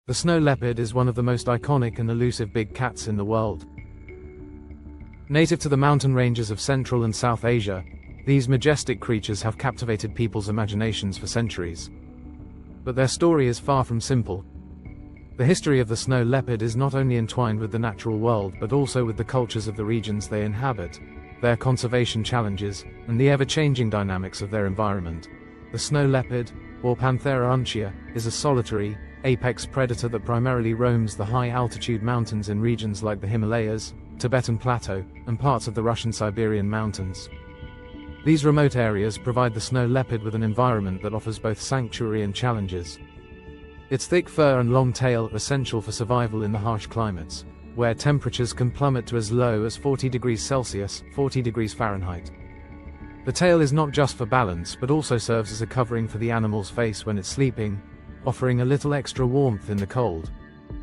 The snow leopard is one of the most iconic and elusive big cats in the world. Native to the mountain ranges of Central and South Asia, these majestic creatures have captivated people's imaginations for centuries. But their story is far from simple. The history of the snow leopard is not only entwined with the natural world but also with the cultures of the regions they inhabit, their conservation challenges, and the ever-changing dynamics of their environment. The snow leopard, or Panthera uncia, is a solitary, apex predator that primarily roams the high-altitude mountains in regions like the Himalayas, Tibetan Plateau, and parts of the Russian Siberian mountains. These remote areas provide the snow leopard with an environment that offers both sanctuary and challenges. Its thick fur and long tail are essential for survival in the harsh climates, where temperatures can plummet to as low as 40 degrees Celsius, 40 degrees Fahrenheit. The tail is not just for balance but also serves as a covering for the animal's face when it's sleeping, offering a little extra warmth in the cold.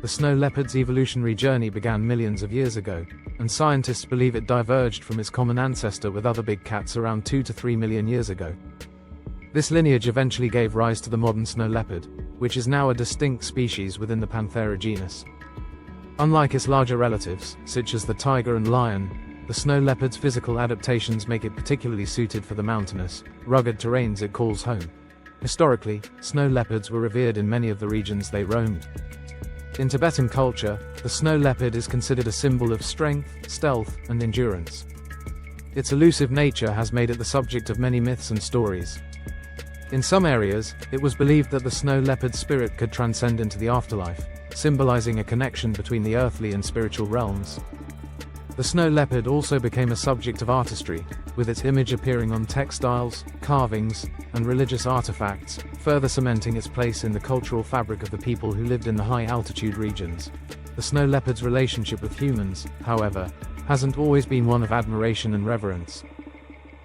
The snow leopard's evolutionary journey began millions of years ago, and scientists believe it diverged from its common ancestor with other big cats around 2 to 3 million years ago. This lineage eventually gave rise to the modern snow leopard, which is now a distinct species within the Panthera genus. Unlike its larger relatives, such as the tiger and lion, the snow leopard's physical adaptations make it particularly suited for the mountainous, rugged terrains it calls home. Historically, snow leopards were revered in many of the regions they roamed. In Tibetan culture, the snow leopard is considered a symbol of strength, stealth, and endurance. Its elusive nature has made it the subject of many myths and stories. In some areas, it was believed that the snow leopard's spirit could transcend into the afterlife, symbolizing a connection between the earthly and spiritual realms. The snow leopard also became a subject of artistry, with its image appearing on textiles, carvings, and religious artifacts, further cementing its place in the cultural fabric of the people who lived in the high-altitude regions. The snow leopard's relationship with humans, however, hasn't always been one of admiration and reverence.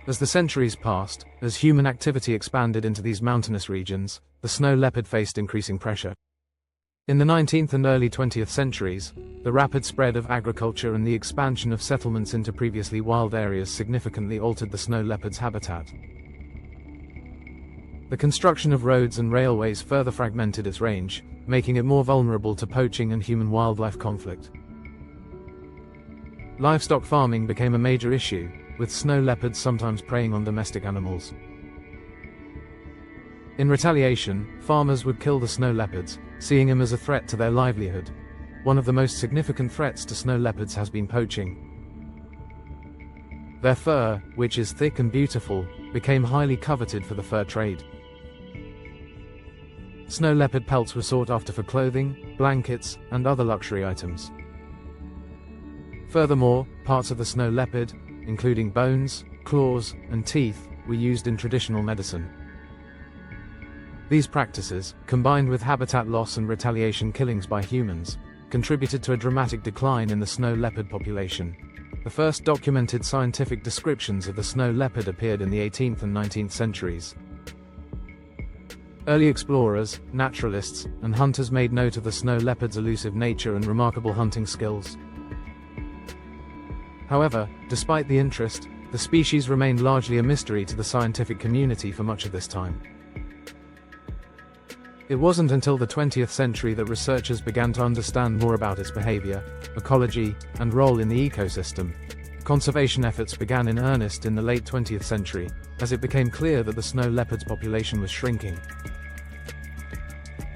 As the centuries passed, as human activity expanded into these mountainous regions, the snow leopard faced increasing pressure. In the 19th and early 20th centuries, the rapid spread of agriculture and the expansion of settlements into previously wild areas significantly altered the snow leopard's habitat. The construction of roads and railways further fragmented its range, making it more vulnerable to poaching and human-wildlife conflict. Livestock farming became a major issue, with snow leopards sometimes preying on domestic animals. In retaliation, farmers would kill the snow leopards, seeing them as a threat to their livelihood. One of the most significant threats to snow leopards has been poaching. Their fur, which is thick and beautiful, became highly coveted for the fur trade. Snow leopard pelts were sought after for clothing, blankets, and other luxury items. Furthermore, parts of the snow leopard, including bones, claws, and teeth, were used in traditional medicine. These practices, combined with habitat loss and retaliation killings by humans, contributed to a dramatic decline in the snow leopard population. The first documented scientific descriptions of the snow leopard appeared in the 18th and 19th centuries. Early explorers, naturalists, and hunters made note of the snow leopard's elusive nature and remarkable hunting skills. However, despite the interest, the species remained largely a mystery to the scientific community for much of this time. It wasn't until the 20th century that researchers began to understand more about its behavior, ecology, and role in the ecosystem. Conservation efforts began in earnest in the late 20th century, as it became clear that the snow leopard's population was shrinking.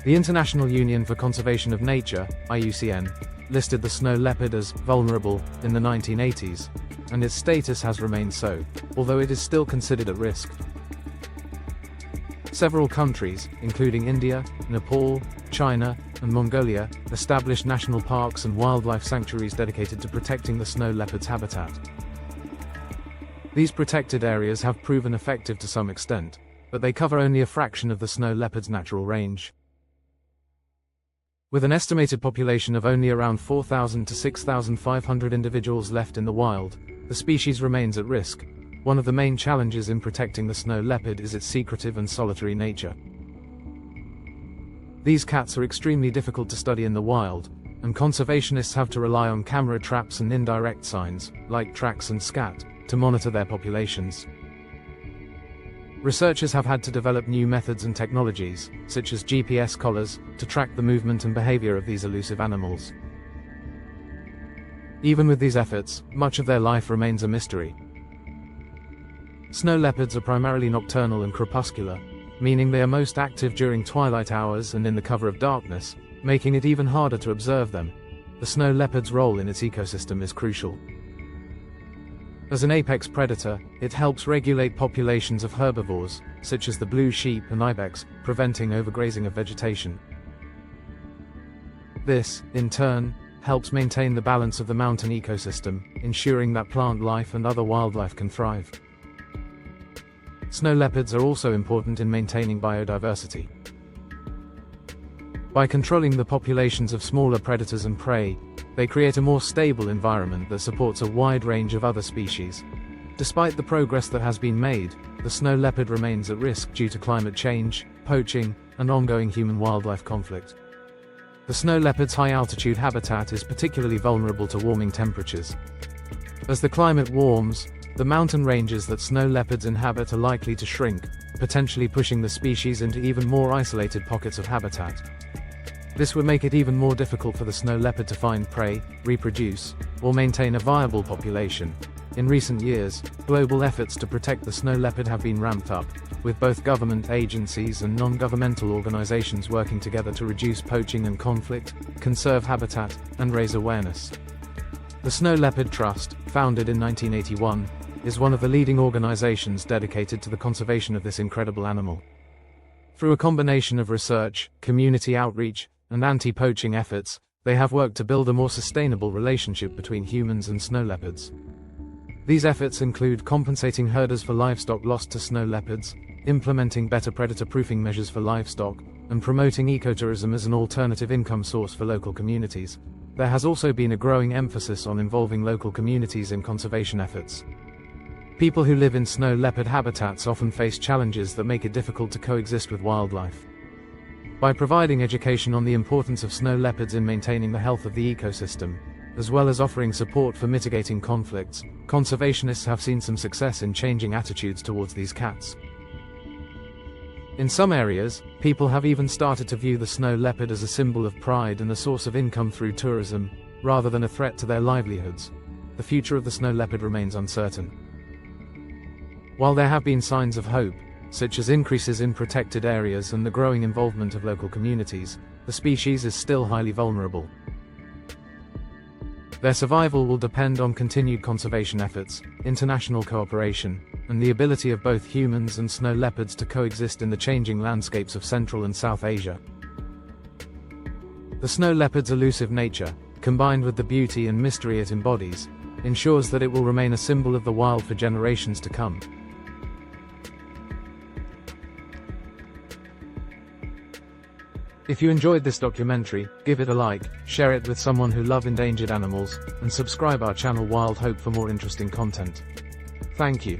The International Union for Conservation of Nature, IUCN, listed the snow leopard as vulnerable in the 1980s, and its status has remained so, although it is still considered at risk. Several countries, including India, Nepal, China, and Mongolia, established national parks and wildlife sanctuaries dedicated to protecting the snow leopard's habitat. These protected areas have proven effective to some extent, but they cover only a fraction of the snow leopard's natural range. With an estimated population of only around 4,000 to 6,500 individuals left in the wild, the species remains at risk. One of the main challenges in protecting the snow leopard is its secretive and solitary nature. These cats are extremely difficult to study in the wild, and conservationists have to rely on camera traps and indirect signs, like tracks and scat, to monitor their populations. Researchers have had to develop new methods and technologies, such as GPS collars, to track the movement and behavior of these elusive animals. Even with these efforts, much of their life remains a mystery. Snow leopards are primarily nocturnal and crepuscular, meaning they are most active during twilight hours and in the cover of darkness, making it even harder to observe them. The snow leopard's role in its ecosystem is crucial. As an apex predator, it helps regulate populations of herbivores, such as the blue sheep and ibex, preventing overgrazing of vegetation. This, in turn, helps maintain the balance of the mountain ecosystem, ensuring that plant life and other wildlife can thrive. Snow leopards are also important in maintaining biodiversity. By controlling the populations of smaller predators and prey, they create a more stable environment that supports a wide range of other species. Despite the progress that has been made, the snow leopard remains at risk due to climate change, poaching, and ongoing human-wildlife conflict. The snow leopard's high-altitude habitat is particularly vulnerable to warming temperatures. As the climate warms, the mountain ranges that snow leopards inhabit are likely to shrink, potentially pushing the species into even more isolated pockets of habitat. This would make it even more difficult for the snow leopard to find prey, reproduce, or maintain a viable population. In recent years, global efforts to protect the snow leopard have been ramped up, with both government agencies and non-governmental organizations working together to reduce poaching and conflict, conserve habitat, and raise awareness. The Snow Leopard Trust, founded in 1981, is one of the leading organizations dedicated to the conservation of this incredible animal. Through a combination of research, community outreach, and anti-poaching efforts, they have worked to build a more sustainable relationship between humans and snow leopards. These efforts include compensating herders for livestock lost to snow leopards, implementing better predator-proofing measures for livestock, and promoting ecotourism as an alternative income source for local communities. There has also been a growing emphasis on involving local communities in conservation efforts. People who live in snow leopard habitats often face challenges that make it difficult to coexist with wildlife. By providing education on the importance of snow leopards in maintaining the health of the ecosystem, as well as offering support for mitigating conflicts, conservationists have seen some success in changing attitudes towards these cats. In some areas, people have even started to view the snow leopard as a symbol of pride and a source of income through tourism, rather than a threat to their livelihoods. The future of the snow leopard remains uncertain. While there have been signs of hope, such as increases in protected areas and the growing involvement of local communities, the species is still highly vulnerable. Their survival will depend on continued conservation efforts, international cooperation, and the ability of both humans and snow leopards to coexist in the changing landscapes of Central and South Asia. The snow leopard's elusive nature, combined with the beauty and mystery it embodies, ensures that it will remain a symbol of the wild for generations to come. If you enjoyed this documentary, give it a like, share it with someone who loves endangered animals, and subscribe our channel Wild Hope for more interesting content. Thank you.